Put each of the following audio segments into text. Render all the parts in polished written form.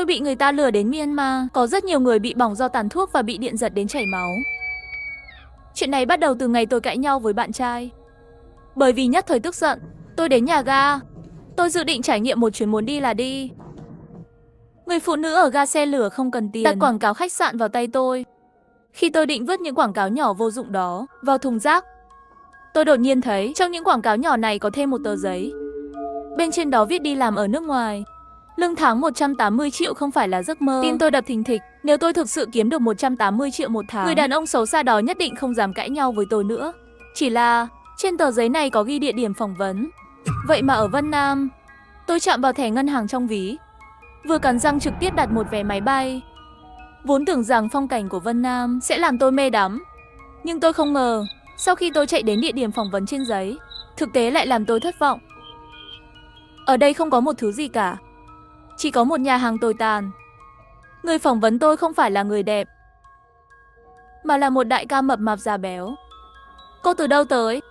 Tôi bị người ta lừa đến Myanmar, có rất nhiều người bị bỏng do tàn thuốc và bị điện giật đến chảy máu. Chuyện này bắt đầu từ ngày tôi cãi nhau với bạn trai. Bởi vì nhất thời tức giận, tôi đến nhà ga. Tôi dự định trải nghiệm một chuyến muốn đi là đi. Người phụ nữ ở ga xe lửa không cần tiền đặt quảng cáo khách sạn vào tay tôi. Khi tôi định vứt những quảng cáo nhỏ vô dụng đó vào thùng rác, tôi đột nhiên thấy trong những quảng cáo nhỏ này có thêm một tờ giấy. Bên trên đó viết đi làm ở nước ngoài. Lương tháng 180 triệu không phải là giấc mơ. Tim tôi đập thình thịch, nếu tôi thực sự kiếm được 180 triệu một tháng, người đàn ông xấu xa đó nhất định không dám cãi nhau với tôi nữa. Chỉ là trên tờ giấy này có ghi địa điểm phỏng vấn. Vậy mà ở Vân Nam. Tôi chạm vào thẻ ngân hàng trong ví, vừa cắn răng trực tiếp đặt một vé máy bay. Vốn tưởng rằng phong cảnh của Vân Nam sẽ làm tôi mê đắm, nhưng tôi không ngờ, sau khi tôi chạy đến địa điểm phỏng vấn trên giấy, thực tế lại làm tôi thất vọng. Ở đây không có một thứ gì cả, chỉ có một nhà hàng tồi tàn. Người phỏng vấn tôi không phải là người đẹp, mà là một đại ca mập mạp già béo. Cô từ đâu tới?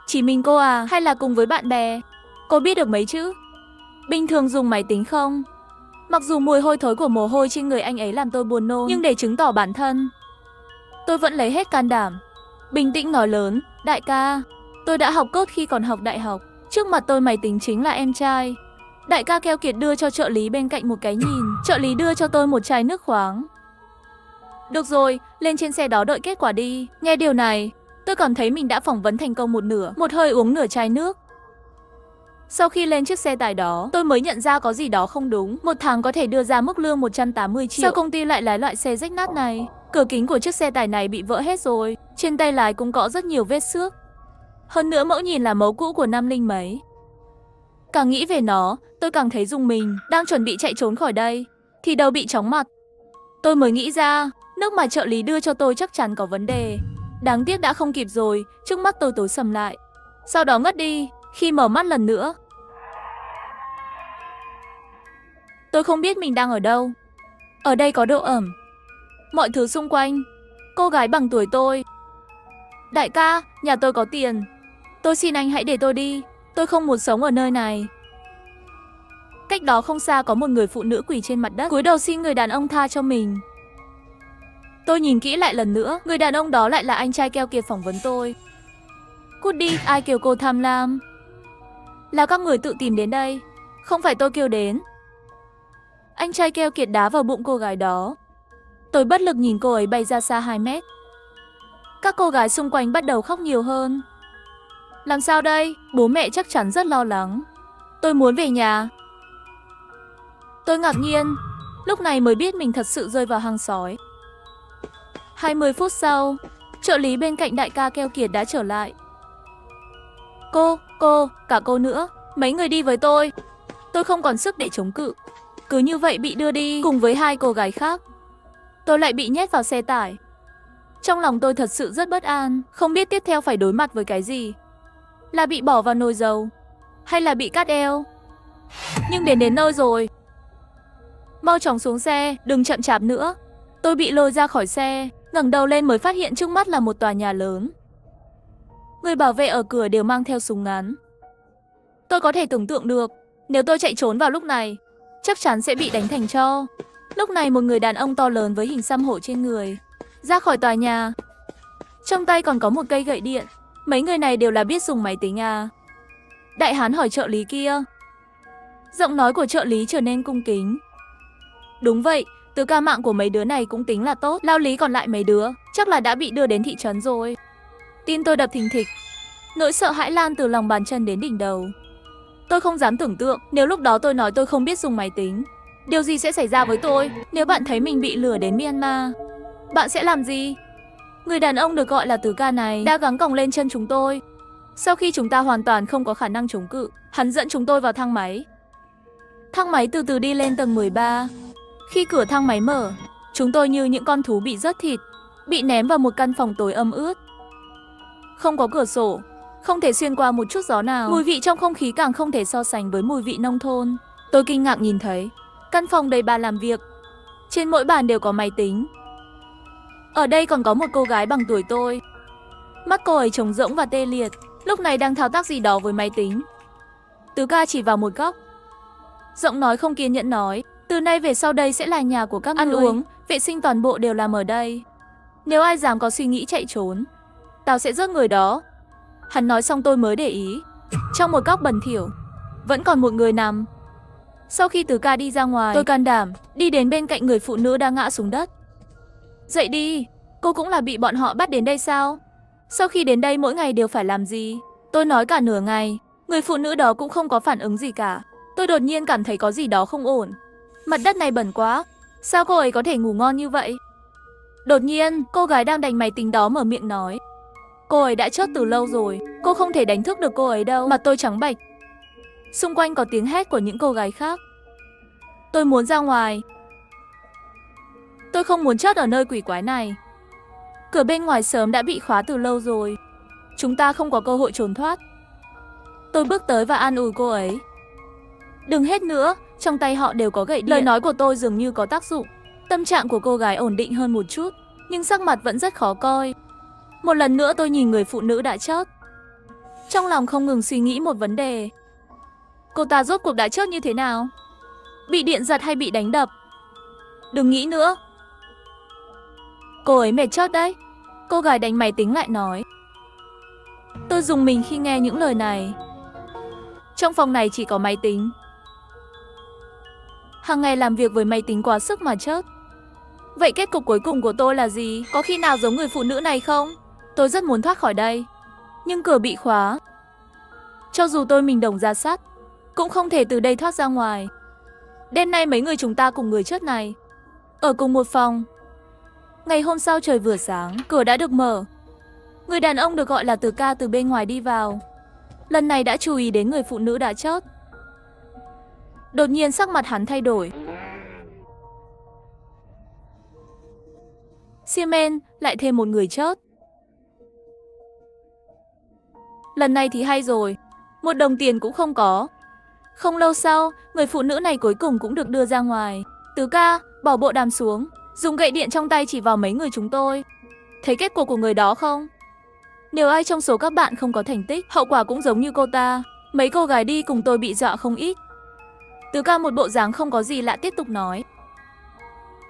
Chỉ mình cô à, hay là cùng với bạn bè? Cô biết được mấy chữ? Bình thường dùng máy tính không? Mặc dù mùi hôi thối của mồ hôi trên người anh ấy làm tôi buồn nôn, nhưng để chứng tỏ bản thân, tôi vẫn lấy hết can đảm, bình tĩnh nói lớn, đại ca, tôi đã học code khi còn học đại học. Trước mặt tôi máy tính chính là em trai. Đại ca keo kiệt đưa cho trợ lý bên cạnh một cái nhìn. Trợ lý đưa cho tôi một chai nước khoáng. Được rồi, lên trên xe đó đợi kết quả đi. Nghe điều này, tôi cảm thấy mình đã phỏng vấn thành công một nửa. Một hơi uống nửa chai nước. Sau khi lên chiếc xe tải đó, tôi mới nhận ra có gì đó không đúng. Một tháng có thể đưa ra mức lương 180 triệu. Sao công ty lại lái loại xe rách nát này? Cửa kính của chiếc xe tải này bị vỡ hết rồi. Trên tay lái cũng có rất nhiều vết xước. Hơn nữa mẫu nhìn là mẫu cũ của năm linh mấy. Càng nghĩ về nó, tôi càng thấy rùng mình. Đang chuẩn bị chạy trốn khỏi đây, thì đầu bị chóng mặt. Tôi mới nghĩ ra, nước mà trợ lý đưa cho tôi chắc chắn có vấn đề. Đáng tiếc đã không kịp rồi, trước mắt tôi tối sầm lại. Sau đó ngất đi. Khi mở mắt lần nữa, tôi không biết mình đang ở đâu. Ở đây có độ ẩm, mọi thứ xung quanh, cô gái bằng tuổi tôi. Đại ca, nhà tôi có tiền, tôi xin anh hãy để tôi đi. Tôi không muốn sống ở nơi này. Cách đó không xa có một người phụ nữ quỳ trên mặt đất, cúi đầu xin người đàn ông tha cho mình. Tôi nhìn kỹ lại lần nữa, người đàn ông đó lại là anh trai keo kiệt phỏng vấn tôi. Cút đi, ai kêu cô tham lam? Là các người tự tìm đến đây, không phải tôi kêu đến. Anh trai keo kiệt đá vào bụng cô gái đó. Tôi bất lực nhìn cô ấy bay ra xa 2 mét. Các cô gái xung quanh bắt đầu khóc nhiều hơn. Làm sao đây? Bố mẹ chắc chắn rất lo lắng. Tôi muốn về nhà. Tôi ngạc nhiên, lúc này mới biết mình thật sự rơi vào hang sói. 20 phút sau, trợ lý bên cạnh đại ca keo kiệt đã trở lại. Cả cô nữa, mấy người đi với tôi. Tôi không còn sức để chống cự. Cứ như vậy bị đưa đi cùng với 2 cô gái khác. Tôi lại bị nhét vào xe tải. Trong lòng tôi thật sự rất bất an, không biết tiếp theo phải đối mặt với cái gì. Là bị bỏ vào nồi dầu, hay là bị cắt eo. Nhưng đến nơi rồi. Mau chóng xuống xe, đừng chậm chạp nữa. Tôi bị lôi ra khỏi xe, ngẩng đầu lên mới phát hiện trước mắt là một tòa nhà lớn. Người bảo vệ ở cửa đều mang theo súng ngắn. Tôi có thể tưởng tượng được, nếu tôi chạy trốn vào lúc này, chắc chắn sẽ bị đánh thành tro. Lúc này một người đàn ông to lớn với hình xăm hổ trên người ra khỏi tòa nhà. Trong tay còn có một cây gậy điện. Mấy người này đều là biết dùng máy tính à? Đại hán hỏi trợ lý kia. Giọng nói của trợ lý trở nên cung kính. Đúng vậy, từ ca mạng của mấy đứa này cũng tính là tốt. Lao lý còn lại mấy đứa chắc là đã bị đưa đến thị trấn rồi. Tim tôi đập thình thịch. Nỗi sợ hãi lan từ lòng bàn chân đến đỉnh đầu. Tôi không dám tưởng tượng nếu lúc đó tôi nói tôi không biết dùng máy tính, điều gì sẽ xảy ra với tôi. Nếu bạn thấy mình bị lừa đến Myanmar, bạn sẽ làm gì? Người đàn ông được gọi là tứ ca này đã gắng còng lên chân chúng tôi. Sau khi chúng ta hoàn toàn không có khả năng chống cự, hắn dẫn chúng tôi vào thang máy. Thang máy từ từ đi lên tầng 13. Khi cửa thang máy mở, chúng tôi như những con thú bị rớt thịt, bị ném vào một căn phòng tối ẩm ướt. Không có cửa sổ, không thể xuyên qua một chút gió nào. Mùi vị trong không khí càng không thể so sánh với mùi vị nông thôn. Tôi kinh ngạc nhìn thấy căn phòng đầy bàn làm việc. Trên mỗi bàn đều có máy tính. Ở đây còn có một cô gái bằng tuổi tôi. Mắt cô ấy trống rỗng và tê liệt, lúc này đang thao tác gì đó với máy tính. Tứ ca chỉ vào một góc. Giọng nói không kiên nhẫn nói. Từ nay về sau đây sẽ là nhà của các Ăn ngươi. uống, vệ sinh toàn bộ đều làm ở đây. Nếu ai dám có suy nghĩ chạy trốn, tao sẽ giết người đó. Hắn nói xong tôi mới để ý. Trong một góc bẩn thỉu, vẫn còn một người nằm. Sau khi Từ Ca đi ra ngoài, tôi can đảm đi đến bên cạnh người phụ nữ đang ngã xuống đất. Dậy đi, cô cũng là bị bọn họ bắt đến đây sao? Sau khi đến đây mỗi ngày đều phải làm gì? Tôi nói cả nửa ngày, người phụ nữ đó cũng không có phản ứng gì cả. Tôi đột nhiên cảm thấy có gì đó không ổn. Mặt đất này bẩn quá, sao cô ấy có thể ngủ ngon như vậy? Đột nhiên, cô gái đang đánh máy tính đó mở miệng nói. Cô ấy đã chớt từ lâu rồi, cô không thể đánh thức được cô ấy đâu. Mặt tôi trắng bệch. Xung quanh có tiếng hét của những cô gái khác. Tôi muốn ra ngoài. Tôi không muốn chớt ở nơi quỷ quái này. Cửa bên ngoài sớm đã bị khóa từ lâu rồi. Chúng ta không có cơ hội trốn thoát. Tôi bước tới và an ủi cô ấy. Đừng hét nữa, trong tay họ đều có gậy điện. Lời nói của tôi dường như có tác dụng. Tâm trạng của cô gái ổn định hơn một chút, nhưng sắc mặt vẫn rất khó coi. Một lần nữa tôi nhìn người phụ nữ đã chớt. Trong lòng không ngừng suy nghĩ một vấn đề. Cô ta rốt cuộc đã chớt như thế nào? Bị điện giật hay bị đánh đập? Đừng nghĩ nữa. Cô ấy mệt chớt đấy. Cô gái đánh máy tính lại nói. Tôi rùng mình khi nghe những lời này. Trong phòng này chỉ có máy tính. Hàng ngày làm việc với máy tính quá sức mà chớt. Vậy kết cục cuối cùng của tôi là gì? Có khi nào giống người phụ nữ này không? Tôi rất muốn thoát khỏi đây, nhưng cửa bị khóa. Cho dù tôi mình đồng ra sắt, cũng không thể từ đây thoát ra ngoài. Đêm nay mấy người chúng ta cùng người chớt này ở cùng một phòng. Ngày hôm sau trời vừa sáng, cửa đã được mở. Người đàn ông được gọi là Từ Ca từ bên ngoài đi vào. Lần này đã chú ý đến người phụ nữ đã chớt. Đột nhiên sắc mặt hắn thay đổi. Xiêm lại thêm một người chớt. Lần này thì hay rồi, một đồng tiền cũng không có. Không lâu sau, người phụ nữ này cuối cùng cũng được đưa ra ngoài. Từ Ca, bỏ bộ đàm xuống, dùng gậy điện trong tay chỉ vào mấy người chúng tôi. Thấy kết cục của người đó không? Nếu ai trong số các bạn không có thành tích, hậu quả cũng giống như cô ta. Mấy cô gái đi cùng tôi bị dọa không ít. Từ Ca một bộ dáng không có gì lạ tiếp tục nói.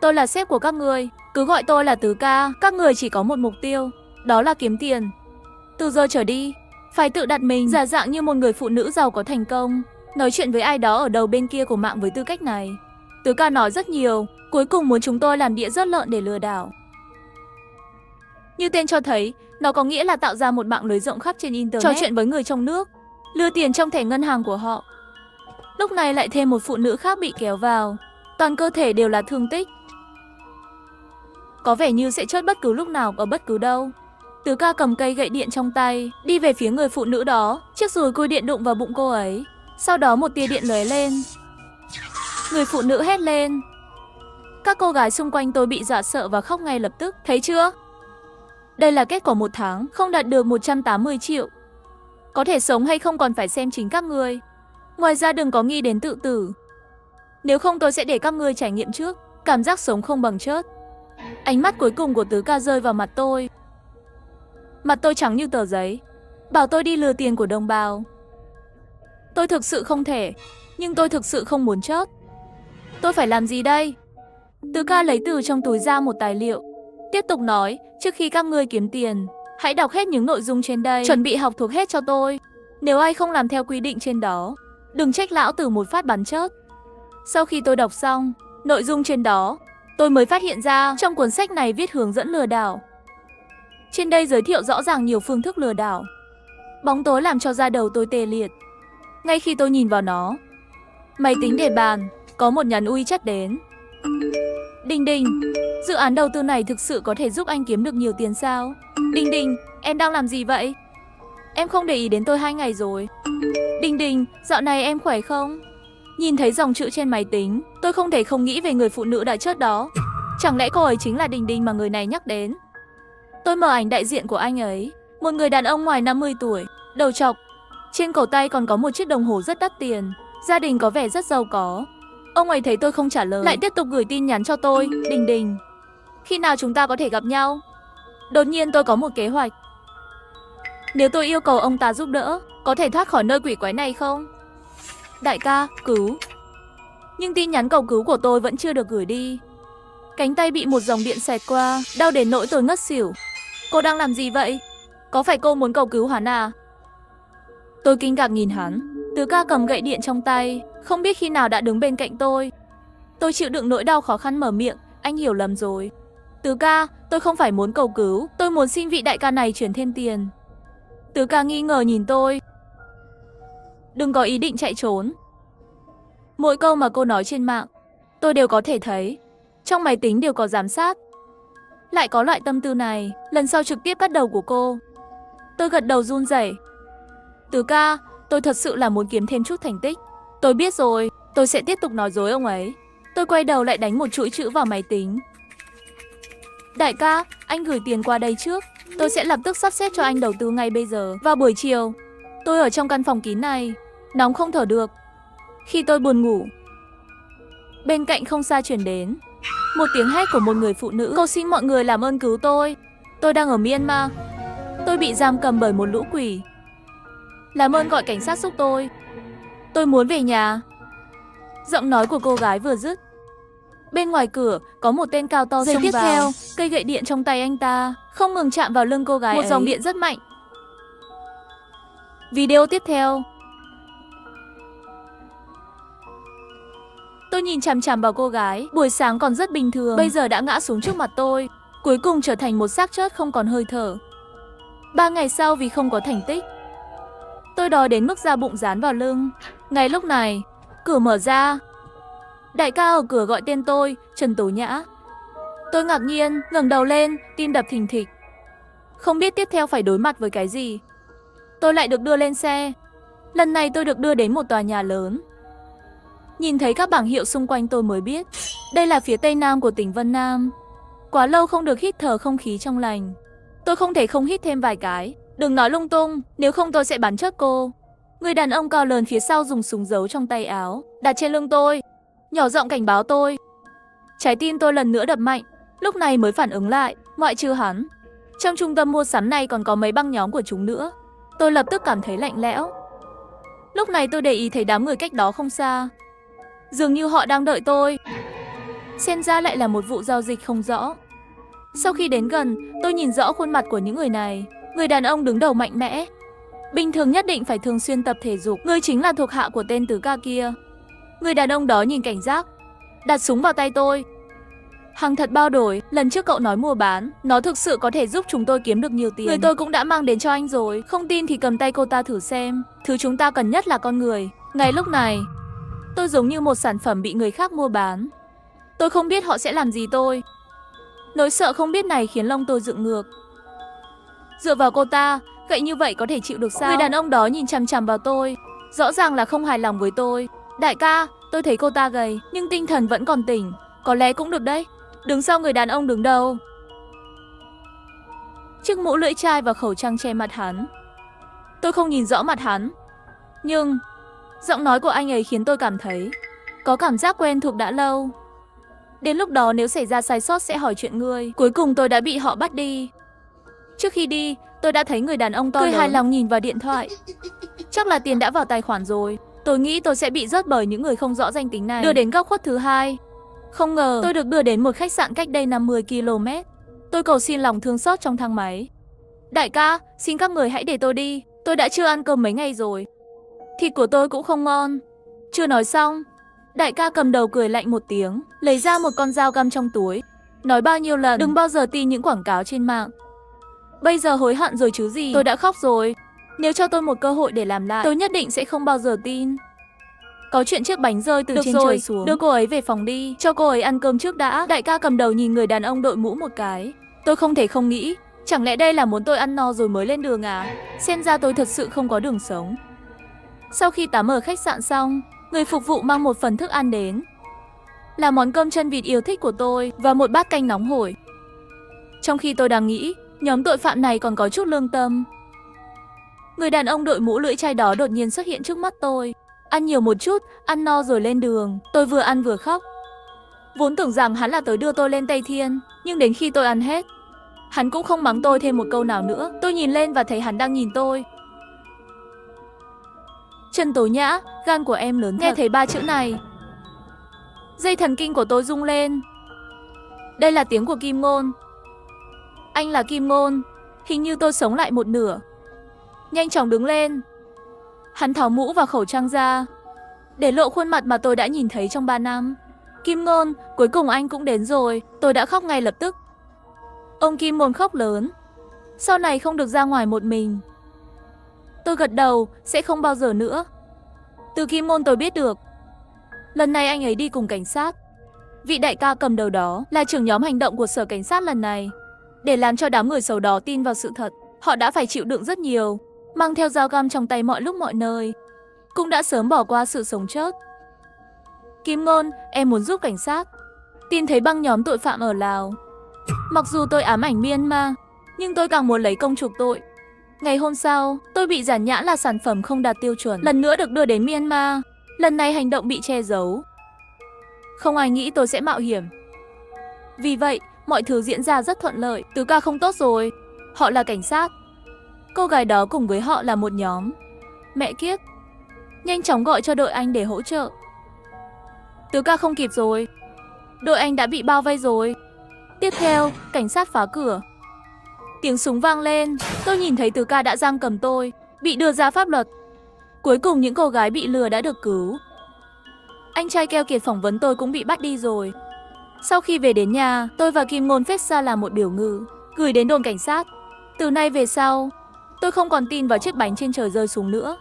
Tôi là sếp của các người, cứ gọi tôi là Từ Ca. Các người chỉ có một mục tiêu, đó là kiếm tiền. Từ giờ trở đi, phải tự đặt mình giả dạng như một người phụ nữ giàu có thành công, nói chuyện với ai đó ở đầu bên kia của mạng với tư cách này. Từ Ca nói rất nhiều, cuối cùng muốn chúng tôi làm đĩa rớt lợn để lừa đảo. Như tên cho thấy, nó có nghĩa là tạo ra một mạng lưới rộng khắp trên internet, trò chuyện với người trong nước, lừa tiền trong thẻ ngân hàng của họ. Lúc này lại thêm một phụ nữ khác bị kéo vào, toàn cơ thể đều là thương tích. Có vẻ như sẽ chớt bất cứ lúc nào ở bất cứ đâu. Từ Ca cầm cây gậy điện trong tay, đi về phía người phụ nữ đó. Chiếc dùi cui điện đụng vào bụng cô ấy. Sau đó một tia điện lóe lên. Người phụ nữ hét lên. Các cô gái xung quanh tôi bị dọa sợ và khóc ngay lập tức. Thấy chưa? Đây là kết quả một tháng, không đạt được 180 triệu. Có thể sống hay không còn phải xem chính các ngươi. Ngoài ra đừng có nghĩ đến tự tử. Nếu không tôi sẽ để các ngươi trải nghiệm trước cảm giác sống không bằng chớt. Ánh mắt cuối cùng của Từ Ca rơi vào mặt tôi. Mặt tôi trắng như tờ giấy. Bảo tôi đi lừa tiền của đồng bào. Tôi thực sự không thể, nhưng tôi thực sự không muốn chớt. Tôi phải làm gì đây? Từ Ca lấy từ trong túi ra một tài liệu, tiếp tục nói, trước khi các ngươi kiếm tiền, hãy đọc hết những nội dung trên đây, chuẩn bị học thuộc hết cho tôi. Nếu ai không làm theo quy định trên đó, đừng trách lão tử một phát bắn chớt. Sau khi tôi đọc xong nội dung trên đó, tôi mới phát hiện ra trong cuốn sách này viết hướng dẫn lừa đảo. Trên đây giới thiệu rõ ràng nhiều phương thức lừa đảo. Bóng tối làm cho da đầu tôi tê liệt. Ngay khi tôi nhìn vào nó, máy tính để bàn, có một nhắn WeChat đến. Đình Đình, dự án đầu tư này thực sự có thể giúp anh kiếm được nhiều tiền sao? Đình Đình, em đang làm gì vậy? Em không để ý đến tôi 2 ngày rồi. Đình Đình, dạo này em khỏe không? Nhìn thấy dòng chữ trên máy tính, tôi không thể không nghĩ về người phụ nữ đã chớt đó. Chẳng lẽ cô ấy chính là Đình Đình mà người này nhắc đến? Tôi mở ảnh đại diện của anh ấy. Một người đàn ông ngoài 50 tuổi, đầu trọc. Trên cổ tay còn có một chiếc đồng hồ rất đắt tiền. Gia đình có vẻ rất giàu có. Ông ấy thấy tôi không trả lời, lại tiếp tục gửi tin nhắn cho tôi. Đình Đình, khi nào chúng ta có thể gặp nhau? Đột nhiên tôi có một kế hoạch. Nếu tôi yêu cầu ông ta giúp đỡ, có thể thoát khỏi nơi quỷ quái này không? Đại ca, cứu. Nhưng tin nhắn cầu cứu của tôi vẫn chưa được gửi đi. Cánh tay bị một dòng điện xẹt qua, đau đến nỗi tôi ngất xỉu. Cô đang làm gì vậy? Có phải cô muốn cầu cứu hắn à? Tôi kinh ngạc nhìn hắn. Tứ ca cầm gậy điện trong tay, không biết khi nào đã đứng bên cạnh tôi. Tôi chịu đựng nỗi đau khó khăn mở miệng, anh hiểu lầm rồi. Tứ ca, tôi không phải muốn cầu cứu, tôi muốn xin vị đại ca này chuyển thêm tiền. Tứ ca nghi ngờ nhìn tôi. Đừng có ý định chạy trốn. Mỗi câu mà cô nói trên mạng, tôi đều có thể thấy. Trong máy tính đều có giám sát. Lại có loại tâm tư này, lần sau trực tiếp cắt đầu của cô. Tôi gật đầu run rẩy. Tứ ca, tôi thật sự là muốn kiếm thêm chút thành tích. Tôi biết rồi, tôi sẽ tiếp tục nói dối ông ấy. Tôi quay đầu lại đánh một chuỗi chữ vào máy tính. Đại ca, anh gửi tiền qua đây trước. Tôi sẽ lập tức sắp xếp cho anh đầu tư ngay bây giờ. Vào buổi chiều, tôi ở trong căn phòng kín này, nóng không thở được. Khi tôi buồn ngủ, bên cạnh không xa truyền đến một tiếng hét của một người phụ nữ. Cầu xin mọi người làm ơn cứu tôi. Tôi đang ở Myanmar. Tôi bị giam cầm bởi một lũ quỷ. Làm ơn gọi cảnh sát giúp tôi. Tôi muốn về nhà. Giọng nói của cô gái vừa dứt, bên ngoài cửa có một tên cao to xông vào. Tiếp theo, cây gậy điện trong tay anh ta không ngừng chạm vào lưng cô gái ấy. Một dòng điện rất mạnh. Video tiếp theo. Tôi nhìn chằm chằm vào cô gái, buổi sáng còn rất bình thường, bây giờ đã ngã xuống trước mặt tôi, cuối cùng trở thành một xác chết không còn hơi thở. 3 ngày sau vì không có thành tích, tôi đói đến mức da bụng dán vào lưng. Ngay lúc này, cửa mở ra. Đại ca ở cửa gọi tên tôi, Trần Tố Nhã. Tôi ngạc nhiên, ngẩng đầu lên, tim đập thình thịch. Không biết tiếp theo phải đối mặt với cái gì. Tôi lại được đưa lên xe. Lần này tôi được đưa đến một tòa nhà lớn. Nhìn thấy các bảng hiệu xung quanh tôi mới biết, đây là phía tây nam của tỉnh Vân Nam. Quá lâu không được hít thở không khí trong lành. Tôi không thể không hít thêm vài cái. Đừng nói lung tung, nếu không tôi sẽ bắn chết cô. Người đàn ông cao lớn phía sau dùng súng giấu trong tay áo, đặt trên lưng tôi, nhỏ giọng cảnh báo tôi. Trái tim tôi lần nữa đập mạnh, lúc này mới phản ứng lại, ngoại trừ hắn. Trong trung tâm mua sắm này còn có mấy băng nhóm của chúng nữa. Tôi lập tức cảm thấy lạnh lẽo. Lúc này tôi để ý thấy đám người cách đó không xa. Dường như họ đang đợi tôi. Xem ra lại là một vụ giao dịch không rõ. Sau khi đến gần, tôi nhìn rõ khuôn mặt của những người này. Người đàn ông đứng đầu mạnh mẽ, bình thường nhất định phải thường xuyên tập thể dục. Người chính là thuộc hạ của tên tứ ca kia. Người đàn ông đó nhìn cảnh giác, đặt súng vào tay tôi. Hàng thật bao đổi, lần trước cậu nói mua bán, nó thực sự có thể giúp chúng tôi kiếm được nhiều tiền. Người tôi cũng đã mang đến cho anh rồi, không tin thì cầm tay cô ta thử xem. Thứ chúng ta cần nhất là con người. Ngay lúc này, tôi giống như một sản phẩm bị người khác mua bán. Tôi không biết họ sẽ làm gì tôi. Nỗi sợ không biết này khiến lông tôi dựng ngược. Dựa vào cô ta, gậy như vậy có thể chịu được sao? Người đàn ông đó nhìn chằm chằm vào tôi, rõ ràng là không hài lòng với tôi. Đại ca, tôi thấy cô ta gầy, nhưng tinh thần vẫn còn tỉnh. Có lẽ cũng được đấy. Đứng sau người đàn ông đứng đầu. Chiếc mũ lưỡi chai và khẩu trang che mặt hắn. Tôi không nhìn rõ mặt hắn, nhưng giọng nói của anh ấy khiến tôi cảm thấy có cảm giác quen thuộc đã lâu. Đến lúc đó nếu xảy ra sai sót sẽ hỏi chuyện ngươi. Cuối cùng tôi đã bị họ bắt đi. Trước khi đi, tôi đã thấy người đàn ông to lớn hài lòng nhìn vào điện thoại. Chắc là tiền đã vào tài khoản rồi. Tôi nghĩ tôi sẽ bị rớt bởi những người không rõ danh tính này. Đưa đến góc khuất thứ hai. Không ngờ tôi được đưa đến một khách sạn cách đây 50 km. Tôi cầu xin lòng thương xót trong thang máy. Đại ca, xin các người hãy để tôi đi. Tôi đã chưa ăn cơm mấy ngày rồi. Thịt của tôi cũng không ngon. Chưa nói xong, đại ca cầm đầu cười lạnh một tiếng, lấy ra một con dao găm trong túi. Nói bao nhiêu lần đừng bao giờ tin những quảng cáo trên mạng. Bây giờ hối hận rồi chứ gì. Tôi đã khóc rồi. Nếu cho tôi một cơ hội để làm lại, tôi nhất định sẽ không bao giờ tin. Có chuyện chiếc bánh rơi từ trên trời xuống. Đưa cô ấy về phòng đi, cho cô ấy ăn cơm trước đã. Đại ca cầm đầu nhìn người đàn ông đội mũ một cái. Tôi không thể không nghĩ, chẳng lẽ đây là muốn tôi ăn no rồi mới lên đường à? Xem ra tôi thật sự không có đường sống. Sau khi tắm ở khách sạn xong, người phục vụ mang một phần thức ăn đến. Là món cơm chân vịt yêu thích của tôi và một bát canh nóng hổi. Trong khi tôi đang nghĩ, nhóm tội phạm này còn có chút lương tâm, người đàn ông đội mũ lưỡi chai đó đột nhiên xuất hiện trước mắt tôi. Ăn nhiều một chút, ăn no rồi lên đường. Tôi vừa ăn vừa khóc. Vốn tưởng rằng hắn là tới đưa tôi lên Tây Thiên, nhưng đến khi tôi ăn hết, hắn cũng không mắng tôi thêm một câu nào nữa. Tôi nhìn lên và thấy hắn đang nhìn tôi. Trần Tố Nhã, gan của em lớn thật. Nghe thấy 3 chữ này, Dây thần kinh của tôi rung lên. Đây là tiếng của Kim Ngôn. Anh là Kim Ngôn. Hình như tôi sống lại một nửa. Nhanh chóng đứng lên. Hắn tháo mũ và khẩu trang ra, để lộ khuôn mặt mà tôi đã nhìn thấy trong 3 năm. Kim Ngôn, cuối cùng anh cũng đến rồi. Tôi đã khóc ngay lập tức. Ông Kim Ngôn khóc lớn. Sau này không được ra ngoài một mình. Tôi gật đầu, sẽ không bao giờ nữa. Từ Kim Ngôn tôi biết được, lần này anh ấy đi cùng cảnh sát. Vị đại ca cầm đầu đó là trưởng nhóm hành động của sở cảnh sát lần này. Để làm cho đám người xấu đó tin vào sự thật, họ đã phải chịu đựng rất nhiều, mang theo dao găm trong tay mọi lúc mọi nơi. Cũng đã sớm bỏ qua sự sống chết. Kim Ngôn, em muốn giúp cảnh sát tìm thấy băng nhóm tội phạm ở Lào. Mặc dù tôi ám ảnh Myanmar, nhưng tôi càng muốn lấy công chuộc tội. Ngày hôm sau, tôi bị dán nhãn là sản phẩm không đạt tiêu chuẩn, lần nữa được đưa đến Myanmar. Lần này hành động bị che giấu. Không ai nghĩ tôi sẽ mạo hiểm. Vì vậy, mọi thứ diễn ra rất thuận lợi. Tứ ca không tốt rồi. Họ là cảnh sát. Cô gái đó cùng với họ là một nhóm. Mẹ kiếp. Nhanh chóng gọi cho đội anh để hỗ trợ. Tứ ca không kịp rồi. Đội anh đã bị bao vây rồi. Tiếp theo, cảnh sát phá cửa. Tiếng súng vang lên. Tôi nhìn thấy Tứ ca đã giam cầm tôi, bị đưa ra pháp luật. Cuối cùng những cô gái bị lừa đã được cứu. Anh trai keo kiệt phỏng vấn tôi cũng bị bắt đi rồi. Sau khi về đến nhà, tôi và Kim Ngôn viết ra là một biểu ngữ, gửi đến đồn cảnh sát. Từ nay về sau, tôi không còn tin vào chiếc bánh trên trời rơi xuống nữa.